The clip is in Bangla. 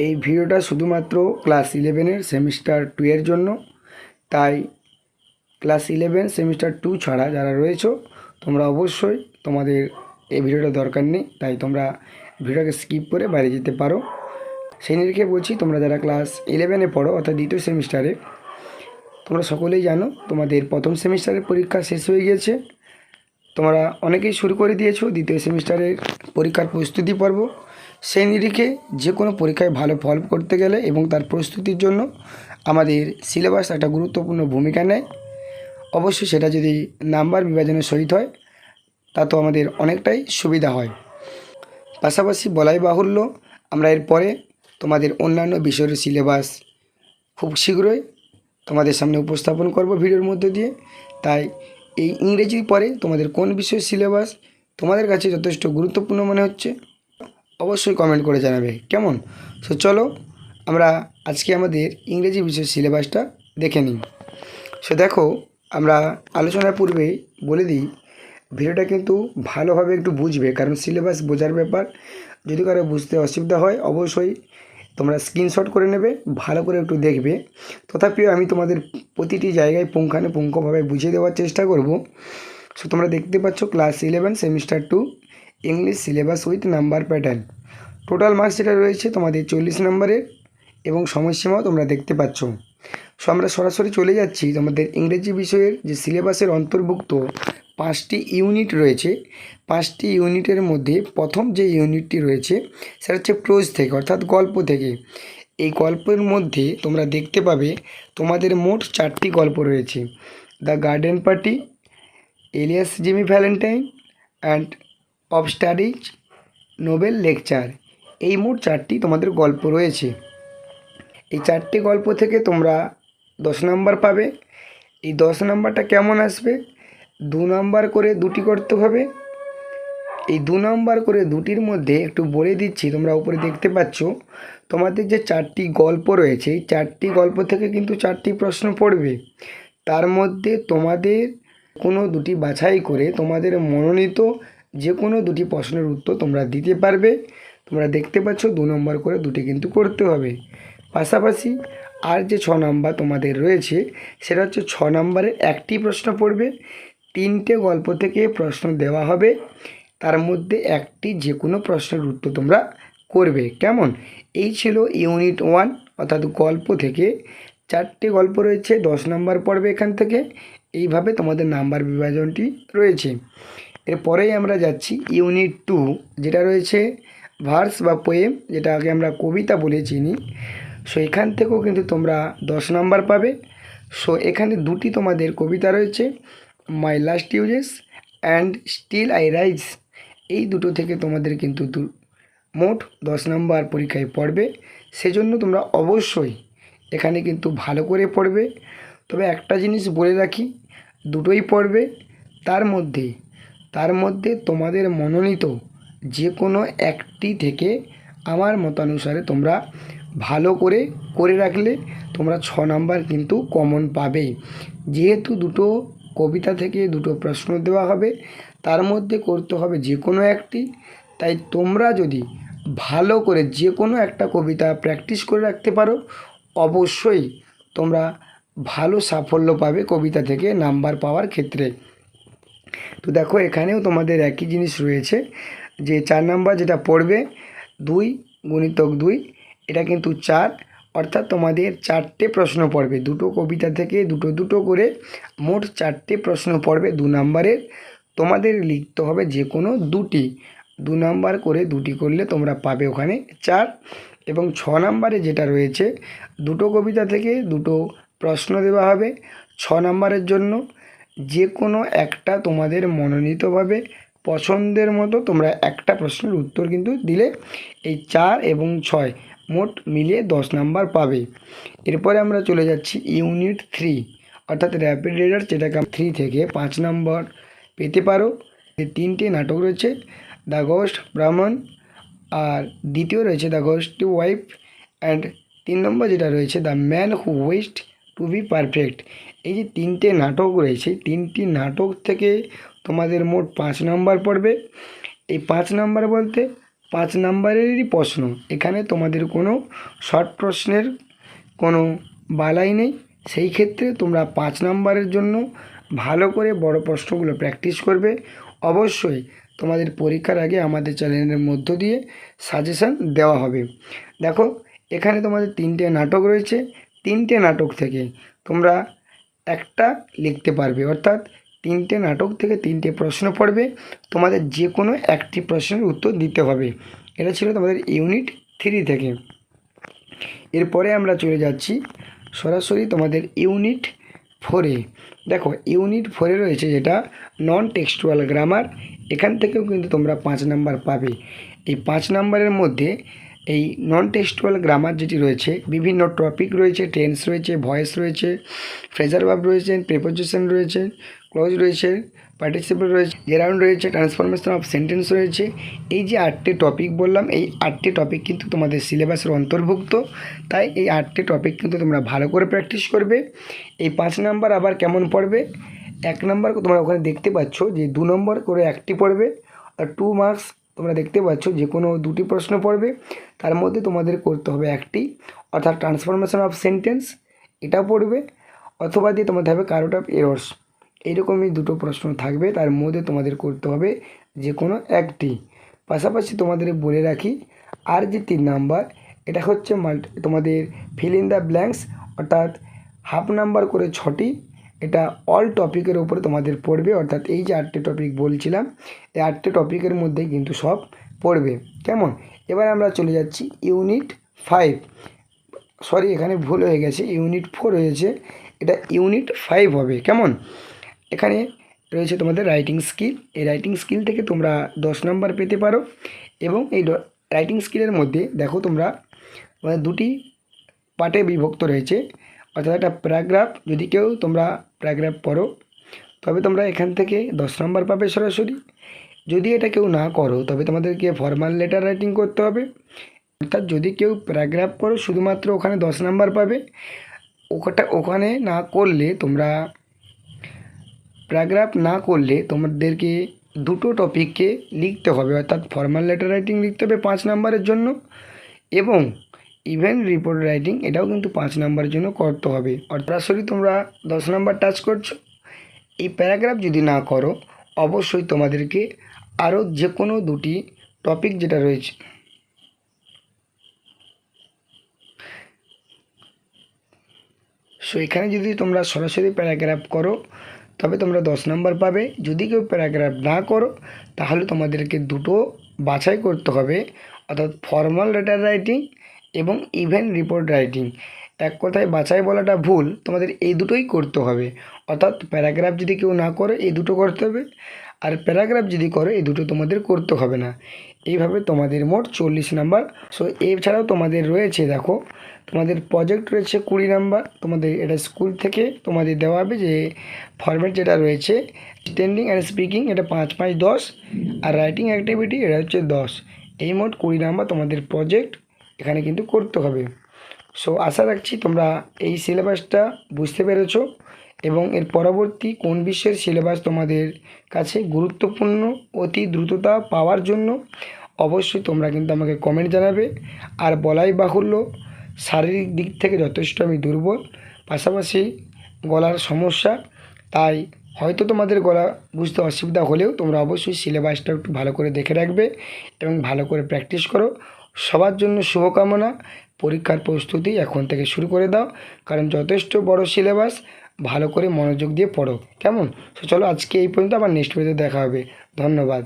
এই ভিডিওটা শুধুমাত্র ক্লাস 11-এর সেমিস্টার 2 এর জন্য। তাই ক্লাস 11 সেমিস্টার 2 ছাড়া যারা রয়েছো তোমরা অবশ্যই তোমাদের এই ভিডিওটা দরকার নেই, তাই তোমরা ভিডিওটাকে স্কিপ করে বাইরে যেতে পারো। সেই নিরিখে বলছি, তোমরা যারা ক্লাস 11-এ পড়ো অর্থাৎ দ্বিতীয় সেমিস্টারে, তোমরা সকলেই জানো তোমাদের প্রথম সেমিস্টারের পরীক্ষা শেষ হয়ে গিয়েছে। তোমরা অনেকেই শুরু করে দিয়েছো দ্বিতীয় সেমিস্টারের পরীক্ষার প্রস্তুতি পর্ব। সেই নিরিখে যে কোনো পরীক্ষায় ভালো ফল করতে গেলে এবং তার প্রস্তুতির জন্য আমাদের সিলেবাস একটা গুরুত্বপূর্ণ ভূমিকা নেয়। অবশ্যই সেটা যদি নাম্বার বিভাজনের সহিত হয় তা তো আমাদের অনেকটাই সুবিধা হয়। পাশাপাশি বলাই বাহুল্য, আমরা এরপরে তোমাদের অন্যান্য বিষয়ের সিলেবাস খুব শীঘ্রই তোমাদের সামনে উপস্থাপন করব ভিডিওর মধ্যে দিয়ে। তাই এই ইংরেজির পরে তোমাদের কোন বিষয়ের সিলেবাস তোমাদের কাছে যথেষ্ট গুরুত্বপূর্ণ মনে হচ্ছে অবশ্যই কমেন্ট করে জানাবে, কেমন? সো চলো আমরা আজকে আমাদের ইংরেজি বিষয়ের সিলেবাসটা দেখে নিই। সো দেখো, আমরা আলোচনার পূর্বেই বলে দিই, ভিডিওটা কিন্তু ভালোভাবে একটু বুঝবে, কারণ সিলেবাস বোঝার ব্যাপার। যদি কারো বুঝতে অসুবিধা হয় অবশ্যই তোমরা স্ক্রিনশট করে নেবে, ভালো করে একটু দেখবে। তথাপিও আমি তোমাদের প্রতিটি জায়গায় পুঙ্খানুপুঙ্খভাবে বুঝিয়ে দেওয়ার চেষ্টা করব। সো তোমরা দেখতে পাচ্ছ class 11 semester 2 English syllabus with number pattern. Total marks যেটা রয়েছে তোমাদের 40 নম্বরের এবং সময়সীমাও তোমরা দেখতে পাচ্ছ। সো আমরা সরাসরি চলে যাচ্ছি তোমাদের ইংরেজি বিষয়ের যে সিলেবাসের অন্তর্ভুক্ত 5টি ইউনিট রয়েছে। 5টি ইউনিটের মধ্যে প্রথম যে ইউনিটটি রয়েছে সেটা হচ্ছে প্রোজ থেকে, অর্থাৎ গল্প থেকে। এই গল্পের মধ্যে তোমরা দেখতে পাবে তোমাদের মোট 4টি গল্প রয়েছে: the garden party, Ilias Jimmy Valentine and of studies, Nobel lecture. এই মোট 4টি তোমাদের গল্প রয়েছে। এই 4টি গল্প থেকে তোমরা 10 নাম্বার পাবে। এই 10 নাম্বারটা কেমন আসবে? 2 নাম্বার করে দুটি করতে হবে। এই 2 নাম্বার করে দুটির মধ্যে একটু বলে দিচ্ছি, তোমরা উপরে দেখতে পাচ্ছ তোমাদের যে 4টি গল্প রয়েছে, এই 4টি গল্প থেকে কিন্তু 4টি প্রশ্ন পড়বে। তার মধ্যে তোমাদের কোনো দুটি বাছাই করে তোমাদের মনোনীত যে কোনো দুটি প্রশ্নের উত্তর তোমরা দিতে পারবে। তোমরা দেখতে পাচ্ছ 2 নম্বর করে দুটি কিন্তু করতে হবে। পাশাপাশি আর যে 6 নাম্বার তোমাদের রয়েছে সেটা হচ্ছে 6 নাম্বারের একটি প্রশ্ন পড়বে। 3টে গল্প থেকে প্রশ্ন দেওয়া হবে, তার মধ্যে একটি যে কোনো প্রশ্নের উত্তর তোমরা করবে, কেমন? এই ছিল ইউনিট 1, অর্থাৎ গল্প থেকে 4টে গল্প রয়েছে, 10 নাম্বার পড়বে এখান থেকে। এইভাবে তোমাদের নাম্বার বিভাজনটি রয়েছে। এরপরেই আমরা যাচ্ছি ইউনিট 2, যেটা রয়েছে ভার্স বা পোয়েম, যেটা আগে আমরা কবিতা বলে চিনি। সো এখান থেকেও কিন্তু তোমরা 10 নাম্বার পাবে। সো এখানে দুটি তোমাদের কবিতা রয়েছে, my last uses and still I rise. এই দুটো থেকে তোমাদের কিন্তু মোট 10 নাম্বার পরীক্ষায় পড়বে। সেজন্য তোমরা অবশ্যই এখানে কিন্তু ভালো করে পড়বে। তবে একটা জিনিস বলে রাখি, দুটোই পড়বে, তার মধ্যে তোমাদের মনোনীত যে কোনো একটি থেকে আমার মতানুসারে তোমরা ভালো করে করে রাখলে তোমরা 6 নাম্বার কিন্তু কমন পাবেই। যেহেতু দুটো কবিতা থেকে দুটো প্রশ্ন দেওয়া হবে, তার মধ্যে করতে হবে যে কোনো একটি। তাই তোমরা যদি ভালো করে যে কোনো একটা কবিতা প্র্যাকটিস করে রাখতে পারো অবশ্যই তোমরা ভালো সাফল্য পাবে কবিতা থেকে নাম্বার পাওয়ার ক্ষেত্রে। তো দেখো, এখানেও তোমাদের একই জিনিস রয়েছে, যে 4 নাম্বার যেটা পড়বে 2 গুণিতক 2, এটা কিন্তু 4, অর্থাৎ তোমাদের 4টে প্রশ্ন পড়বে। দুটো কবিতা থেকে দুটো করে মোট 4টে প্রশ্ন পড়বে 2 নাম্বারের। তোমাদের লিখতে হবে যে কোনো দুটি, 2 নাম্বার করে দুটি করলে তোমরা পাবে ওখানে 4। এবং 6 নাম্বারে যেটা রয়েছে, দুটো কবিতা থেকে দুটো প্রশ্ন দেওয়া হবে 6 নাম্বারের জন্য। যে কোনো একটা তোমাদের মনোনীতভাবে পছন্দের মতো তোমরা একটা প্রশ্নের উত্তর কিন্তু দিলে এই 4 এবং 6 মোট মিলিয়ে 10 নাম্বার পাবে। এরপরে আমরা চলে যাচ্ছি ইউনিট 3, অর্থাৎ র্যাপিড রিডার, যেটাকে 3 থেকে 5 নাম্বার পেতে পারো। এই 3টে নাটক রয়েছে, দ্য ঘোস্ট ব্রাহ্মণ, আর দ্বিতীয় রয়েছে দ্য ঘোস্ট ওয়াইফ, অ্যান্ড 3 নম্বর যেটা রয়েছে the man who wished to be perfect. এই যে 3টে নাটক রয়েছে, 3টি নাটক থেকে তোমাদের মোট 5 নাম্বার পড়বে। এই 5 নাম্বার বলতে 5 নাম্বারেরই প্রশ্ন। এখানে তোমাদের কোনো শর্ট প্রশ্নের কোনো বালাই নেই। সেই ক্ষেত্রে তোমরা 5 নাম্বারের জন্য ভালো করে বড় প্রশ্নগুলো প্র্যাকটিস করবে। অবশ্যই তোমাদের পরীক্ষার আগে আমাদের চ্যানেলের মধ্য দিয়ে সাজেশান দেওয়া হবে। দেখো এখানে তোমাদের 3টে নাটক রয়েছে। 3টে নাটক থেকে তোমরা একটা লিখতে পারবে, অর্থাৎ 3টে নাটক থেকে 3টে প্রশ্ন পড়বে। তোমাদের যে কোনো একটি প্রশ্নের উত্তর দিতে হবে। এটা ছিল তোমাদের ইউনিট 3 থেকে। এরপরে আমরা চলে যাচ্ছি সরাসরি তোমাদের ইউনিট 4-এ। দেখো ইউনিট 4-এ রয়েছে যেটা নন টেক্সটুয়াল গ্রামার। এখান থেকেও কিন্তু তোমরা 5 নাম্বার পাবে। এই 5 নাম্বারের মধ্যে এই নন টেক্সটুয়াল গ্রামার যেটি রয়েছে, বিভিন্ন টপিক রয়েছে, টেন্স রয়েছে, ভয়েস রয়েছে, ফ্রেজার ভার্ব রয়েছে, প্রিপোজিশন রয়েছে, ক্লজ রয়েছে, পার্টিসিপল রয়েছে, গ্রাউন্ড রয়েছে, ট্রান্সফরমেশন অফ সেন্টেন্স রয়েছে। এই যে 8টে টপিক বললাম, এই 8টে টপিক কিন্তু তোমাদের সিলেবাসের অন্তর্ভুক্ত। তাই এই 8টে টপিক কিন্তু তোমরা ভালো করে প্র্যাকটিস করবে। এই 5 নাম্বার আবার কেমন পড়বে, 1 নাম্বার তোমরা ওখানে দেখতে পাচ্ছ যে 2 নম্বর করে একটি পড়বে, আর 2 মার্কস তোমরা দেখতে পাচ্ছ যে কোনো 2টি প্রশ্ন পড়বে। তার মধ্যে তোমাদের করতে হবে একটি, অর্থাৎ ট্রান্সফরমেশন অফ সেন্টেন্স, এটা পড়বে, অথবা দিয়ে তোমাদের হবে কারোট অফ এরর্স। এইরকমই 2টো প্রশ্ন থাকবে, তার মধ্যে তোমাদের করতে হবে যে কোনো একটি। পাশাপাশি তোমাদের বলে রাখি আর যে 3 নাম্বার, এটা হচ্ছে তোমাদের ফিল ইন দ্য ব্ল্যাঙ্কস, অর্থাৎ হাফ নাম্বার করে 6টি। এটা অল টপিকের উপরে তোমাদের পড়বে, অর্থাৎ এই যে 8টে টপিক বলছিলাম, এই 8টে টপিকের মধ্যেই কিন্তু সব পড়বে। কেমন? এবার আমরা চলে যাচ্ছি ইউনিট 5। সরি, এখানে ভুল হয়ে গেছে, ইউনিট 4 হয়েছে, এটা ইউনিট 5 হবে। কেমন? এখানে রয়েছে তোমাদের রাইটিং স্কিল। এই রাইটিং স্কিল থেকে তোমরা 10 নাম্বার পেতে পারো। এবং এই রাইটিং স্কিলের মধ্যে দেখো তোমরা 2টি পার্টে বিভক্ত রয়েছে, অর্থাৎ একটা প্যারাগ্রাফ। যদি কেউ তোমরা প্যারাগ্রাফ পড়ো তবে তোমরা এখান থেকে 10 নাম্বার পাবে সরাসরি। যদি এটা কেউ না করো তবে তোমাদেরকে ফর্মাল লেটার রাইটিং করতে হবে। অর্থাৎ যদি কেউ প্যারাগ্রাফ করো শুধুমাত্র ওখানে 10 নাম্বার পাবে। ওখানে না করলে তোমরা প্যারাগ্রাফ না করলে তোমাদেরকে 2টো টপিককে লিখতে হবে, অর্থাৎ ফর্মাল লেটার রাইটিং লিখতে হবে 5 নাম্বারের জন্য, এবং ইভেন্ট রিপোর্ট রাইটিং এটাও কিন্তু 5 নাম্বারের জন্য করতে হবে। অর্থাৎ সরাসরি তোমরা 10 নাম্বার টাচ করছো। এই প্যারাগ্রাফ যদি না করো অবশ্যই তোমাদেরকে আরও যে কোনো 2টি টপিক যেটা রয়েছে, সো এখানে যদি তোমরা সরাসরি প্যারাগ্রাফ করো তবে তোমরা 10 নাম্বার পাবে। যদি কেউ প্যারাগ্রাফ না করো তাহলে তোমাদেরকে 2টো বাছাই করতে হবে, অর্থাৎ ফর্মাল লেটার রাইটিং এবং ইভেন্ট রিপোর্ট রাইটিং। এক কথায় বাছাই বলাটা ভুল, তোমাদের এই দুটোই করতে হবে। অর্থাৎ প্যারাগ্রাফ যদি কেউ না করে এই দুটো করতে হবে, আর প্যারাগ্রাফ যদি করে এই দুটো তোমাদের করতে হবে না। এইভাবে তোমাদের মোট 40 নাম্বার। সো এছাড়াও তোমাদের রয়েছে, দেখো তোমাদের প্রজেক্ট রয়েছে 20 নাম্বার। তোমাদের এটা স্কুল থেকে তোমাদের দেওয়া হবে যে ফরম্যাট যেটা রয়েছে, স্ট্যান্ডিং অ্যান্ড স্পিকিং এটা 5, 5, 10, আর রাইটিং অ্যাক্টিভিটি এটা হচ্ছে 10। এই মোট 20 নাম্বার তোমাদের প্রজেক্ট এখানে কিন্তু করতে হবে। সো আশা রাখছি তোমরা এই সিলেবাসটা বুঝতে পেরেছো, এবং এর পরবর্তী কোন বিষয়ের সিলেবাস তোমাদের কাছে গুরুত্বপূর্ণ অতি দ্রুততা পাওয়ার জন্য অবশ্যই তোমরা কিন্তু আমাকে কমেন্ট জানাবে। আর বলাই বাহুল্য, শারীরিক দিক থেকে যথেষ্ট আমি দুর্বল, পাশাপাশি গলার সমস্যা, তাই হয়তো তোমাদের গলা বুঝতে অসুবিধা হলেও তোমরা অবশ্যই সিলেবাসটা একটু ভালো করে দেখে রাখবে এবং ভালো করে প্র্যাকটিস করো। সবার জন্য শুভকামনা। পরীক্ষার প্রস্তুতি এখন থেকে শুরু করে দাও, কারণ যথেষ্ট বড় সিলেবাস, ভালো করে মনোযোগ দিয়ে পড়ো। কেমন? তো চলো আজকে এই পর্যন্ত, আবার নেক্সট ভিডিওতে দেখা হবে। ধন্যবাদ।